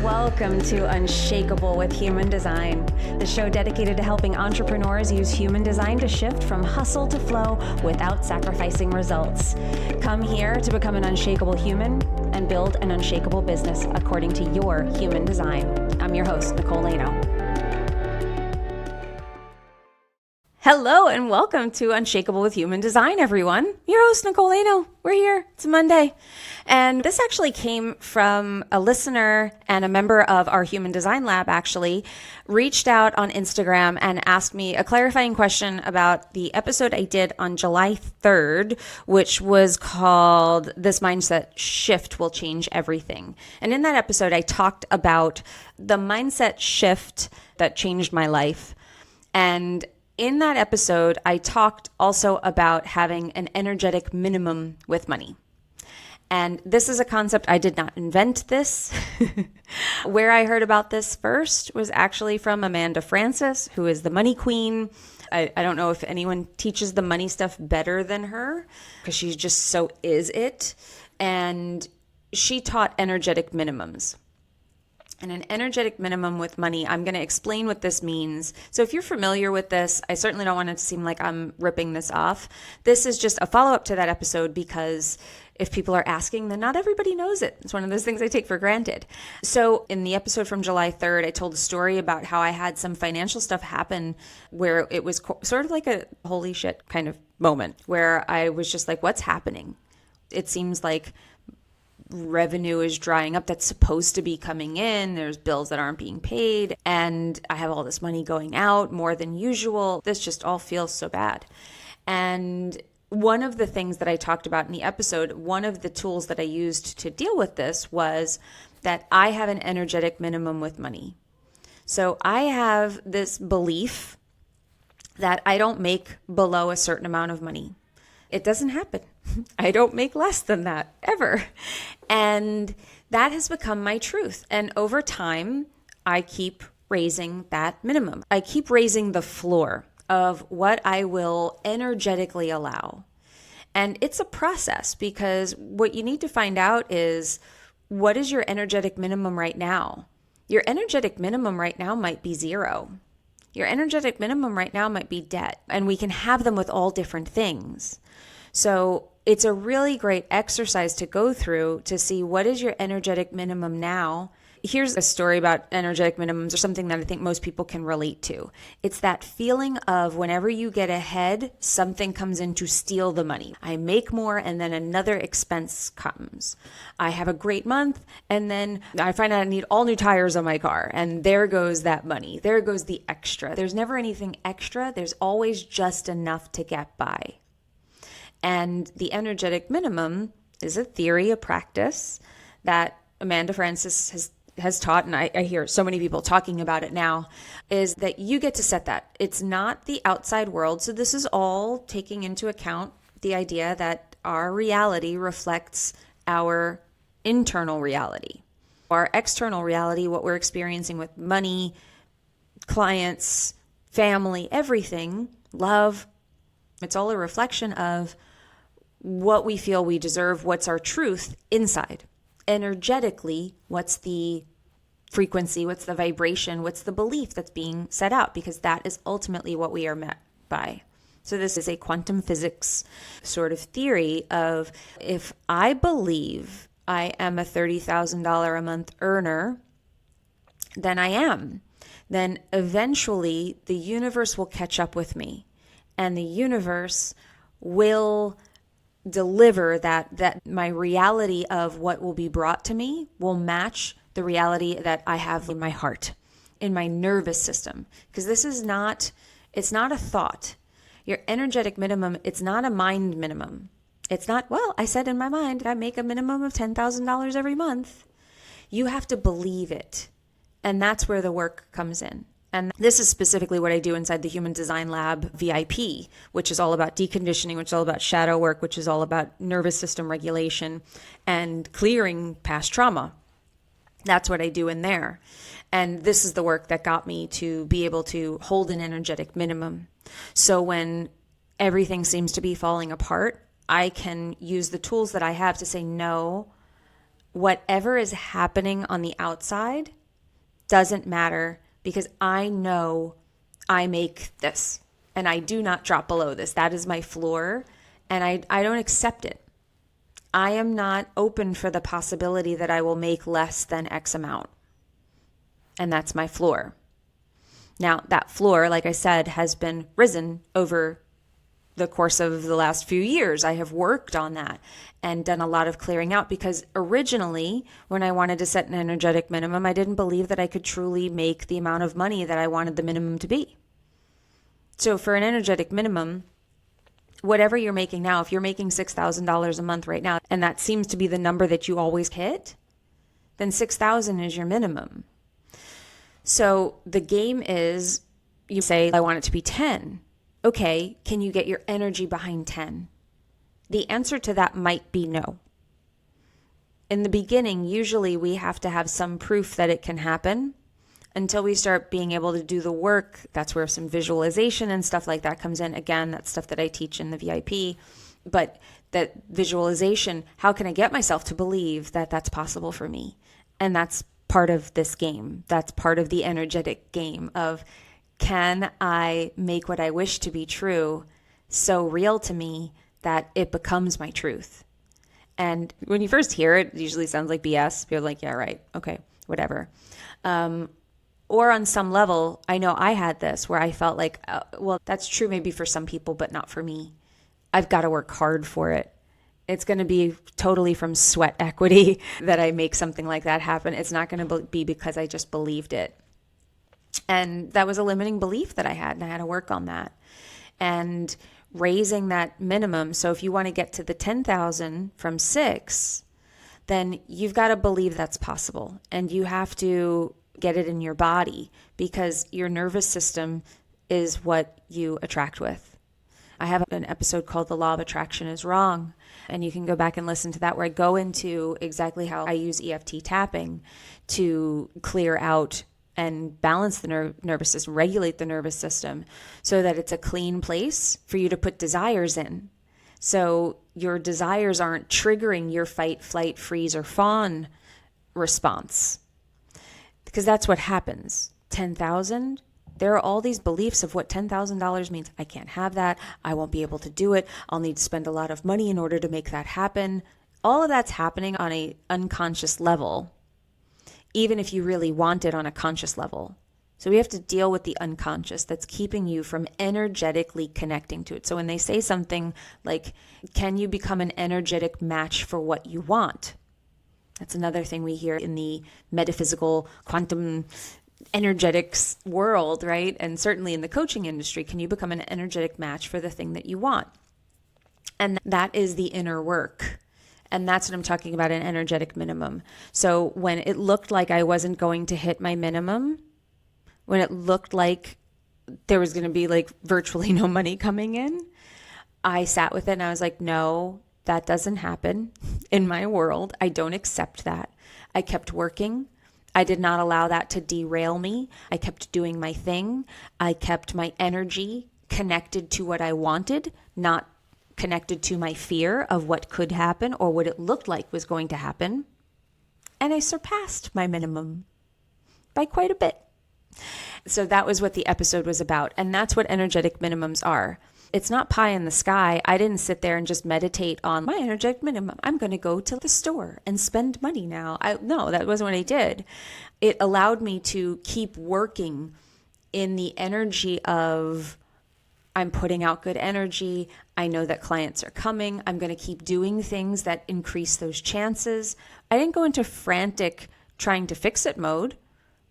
Welcome to Unshakeable with Human Design, the show dedicated to helping entrepreneurs use human design to shift from hustle to flow without sacrificing results. Come here to become an unshakable human and build an unshakable business according to your human design. I'm your host, Nicole. Hello and welcome to Unshakeable with Human Design, everyone. Your host, Nicole. We're here. It's Monday. And this actually came from a listener and a member of our Human Design Lab actually reached out on Instagram and asked me a clarifying question about the episode I did on July 3rd, which was called This Mindset Shift Will Change Everything. And in that episode, I talked about the mindset shift that changed my life. And in that episode, I talked also about having an energetic minimum with money. And this is a concept, I did not invent this. Where I heard about this first was actually from Amanda Francis, who is the money queen. I don't know if anyone teaches the money stuff better than her, because she just so is it. And she taught energetic minimums. And an energetic minimum with money, I'm going to explain what this means. So if you're familiar with this, I certainly don't want it to seem like I'm ripping this off. This is just a follow-up to that episode because if people are asking, then not everybody knows it. It's one of those things I take for granted. So in the episode from July 3rd, I told a story about how I had some financial stuff happen where it was sort of like a holy shit kind of moment where I was just like, what's happening? It seems like revenue is drying up that's supposed to be coming in. There's bills that aren't being paid. And I have all this money going out more than usual. This just all feels so bad. And one of the things that I talked about in the episode, one of the tools that I used to deal with this was that I have an energetic minimum with money. So I have this belief that I don't make below a certain amount of money. It doesn't happen. I don't make less than that ever. And that has become my truth. And over time, I keep raising that minimum. I keep raising the floor of what I will energetically allow. And it's a process because what you need to find out is what is your energetic minimum right now? Your energetic minimum right now might be zero. Your energetic minimum right now might be debt. And we can have them with all different things. So it's a really great exercise to go through to see what is your energetic minimum now. Here's a story about energetic minimums or something that I think most people can relate to. It's that feeling of whenever you get ahead, something comes in to steal the money. I make more and then another expense comes. I have a great month and then I find out I need all new tires on my car and there goes that money. There goes the extra. There's never anything extra. There's always just enough to get by. And the energetic minimum is a theory, a practice that Amanda Francis has taught, and I hear so many people talking about it now, is that you get to set that. It's not the outside world. So this is all taking into account the idea that our reality reflects our internal reality. Our external reality, what we're experiencing with money, clients, family, everything, love, it's all a reflection of what we feel we deserve, what's our truth inside. Energetically, what's the frequency, what's the vibration, what's the belief that's being set out, because that is ultimately what we are met by. So this is a quantum physics sort of theory of if I believe I am a $30,000 a month earner, then I am. Then eventually the universe will catch up with me and the universe will deliver that my reality of what will be brought to me will match the reality that I have in my heart, in my nervous system. Because this is not, it's not a thought. Your energetic minimum, it's not a mind minimum. It's not, well, I said in my mind, I make a minimum of $10,000 every month. You have to believe it. And that's where the work comes in. And this is specifically what I do inside the Human Design Lab VIP, which is all about deconditioning, which is all about shadow work, which is all about nervous system regulation and clearing past trauma. That's what I do in there. And this is the work that got me to be able to hold an energetic minimum. So when everything seems to be falling apart, I can use the tools that I have to say, no, whatever is happening on the outside doesn't matter because I know I make this and I do not drop below this. That is my floor and I don't accept it. I am not open for the possibility that I will make less than X amount. And that's my floor. Now, that floor, like I said, has been risen over the course of the last few years. I have worked on that and done a lot of clearing out because originally, when I wanted to set an energetic minimum, I didn't believe that I could truly make the amount of money that I wanted the minimum to be. So for an energetic minimum, whatever you're making now, if you're making $6,000 a month right now, and that seems to be the number that you always hit, then $6,000 is your minimum. So the game is, you say, I want it to be 10. Okay, can you get your energy behind 10? The answer to that might be no. In the beginning, usually we have to have some proof that it can happen until we start being able to do the work. That's where some visualization and stuff like that comes in. Again, that's stuff that I teach in the VIP. But that visualization, how can I get myself to believe that that's possible for me? And that's part of this game. That's part of the energetic game of, can I make what I wish to be true so real to me that it becomes my truth? And when you first hear it, it usually sounds like BS. You're like, yeah, right. Okay, whatever. Or on some level, I know I had this where I felt like, well, that's true maybe for some people, but not for me. I've got to work hard for it. It's going to be totally from sweat equity that I make something like that happen. It's not going to be because I just believed it. And that was a limiting belief that I had, and I had to work on that. And raising that minimum. So if you want to get to the 10,000 from 6, then you've got to believe that's possible. And you have to get it in your body because your nervous system is what you attract with. I have an episode called The Law of Attraction is Wrong, and you can go back and listen to that where I go into exactly how I use EFT tapping to clear out and balance the nervous system, regulate the nervous system so that it's a clean place for you to put desires in. So your desires aren't triggering your fight, flight, freeze, or fawn response. Because that's what happens. 10,000, there are all these beliefs of what $10,000 means. I can't have that. I won't be able to do it. I'll need to spend a lot of money in order to make that happen. All of that's happening on an unconscious level, even if you really want it on a conscious level. So we have to deal with the unconscious that's keeping you from energetically connecting to it. So when they say something like, can you become an energetic match for what you want? That's another thing we hear in the metaphysical quantum energetics world, right? And certainly in the coaching industry, can you become an energetic match for the thing that you want? And that is the inner work. And that's what I'm talking about, an energetic minimum. So when it looked like I wasn't going to hit my minimum, when it looked like there was going to be like virtually no money coming in, I sat with it and I was like, no, that doesn't happen in my world. I don't accept that. I kept working. I did not allow that to derail me. I kept doing my thing. I kept my energy connected to what I wanted, not connected to my fear of what could happen or what it looked like was going to happen. And I surpassed my minimum by quite a bit. So that was what the episode was about. And that's what energetic minimums are. It's not pie in the sky. I didn't sit there and just meditate on my energetic minimum. I'm going to go to the store and spend money now. No, that wasn't what I did. It allowed me to keep working in the energy of, I'm putting out good energy. I know that clients are coming. I'm going to keep doing things that increase those chances. I didn't go into frantic trying to fix it mode,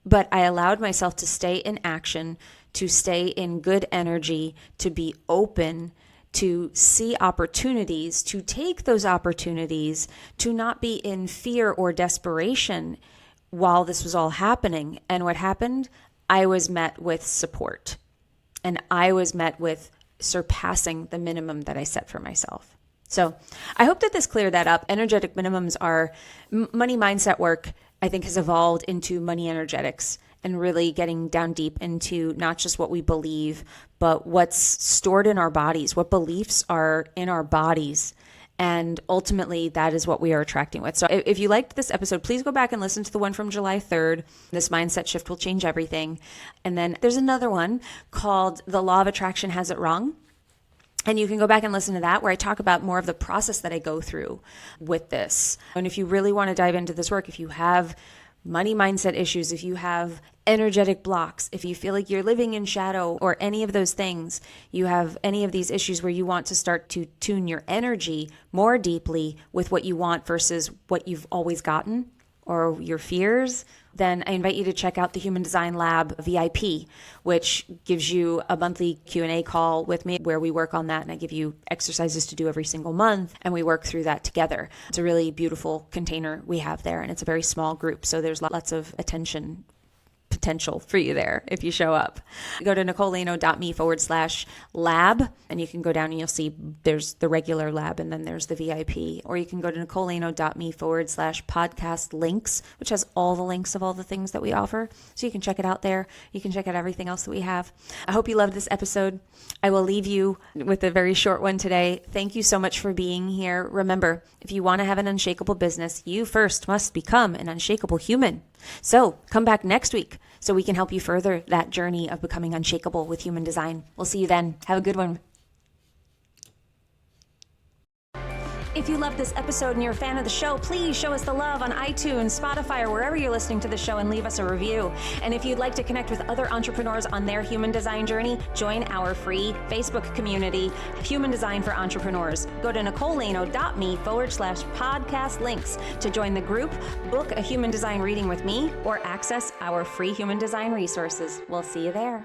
but I allowed myself to stay in action, to stay in good energy, to be open, to see opportunities, to take those opportunities, to not be in fear or desperation while this was all happening. And what happened? I was met with support, and I was met with surpassing the minimum that I set for myself. So I hope that this cleared that up. Energetic minimums are money mindset work, I think, has evolved into money energetics and really getting down deep into not just what we believe, but what's stored in our bodies, what beliefs are in our bodies, And ultimately, that is what we are attracting with. So if you liked this episode, please go back and listen to the one from July 3rd. This mindset shift will change everything. And then there's another one called The Law of Attraction Has It Wrong. And you can go back and listen to that, where I talk about more of the process that I go through with this. And if you really want to dive into this work, if you have money mindset issues, if you have energetic blocks, if you feel like you're living in shadow or any of those things, you have any of these issues where you want to start to tune your energy more deeply with what you want versus what you've always gotten or your fears, then I invite you to check out the Human Design Lab VIP, which gives you a monthly Q&A call with me where we work on that, and I give you exercises to do every single month, and we work through that together. It's a really beautiful container we have there, and it's a very small group, so there's lots of attention potential for you there if you show up. Go to nicoleleno.me/lab, and you can go down and you'll see there's the regular lab and then there's the VIP. Or you can go to nicoleleno.me/podcast links, which has all the links of all the things that we offer. So you can check it out there. You can check out everything else that we have. I hope you loved this episode. I will leave you with a very short one today. Thank you so much for being here. Remember, if you want to have an unshakable business, you first must become an unshakable human. So come back next week so we can help you further that journey of becoming unshakable with human design. We'll see you then. Have a good one. If you love this episode and you're a fan of the show, please show us the love on iTunes, Spotify, or wherever you're listening to the show, and leave us a review. And if you'd like to connect with other entrepreneurs on their human design journey, join our free Facebook community, Human Design for Entrepreneurs. Go to nicoleleno.me/podcast links to join the group, book a human design reading with me, or access our free human design resources. We'll see you there.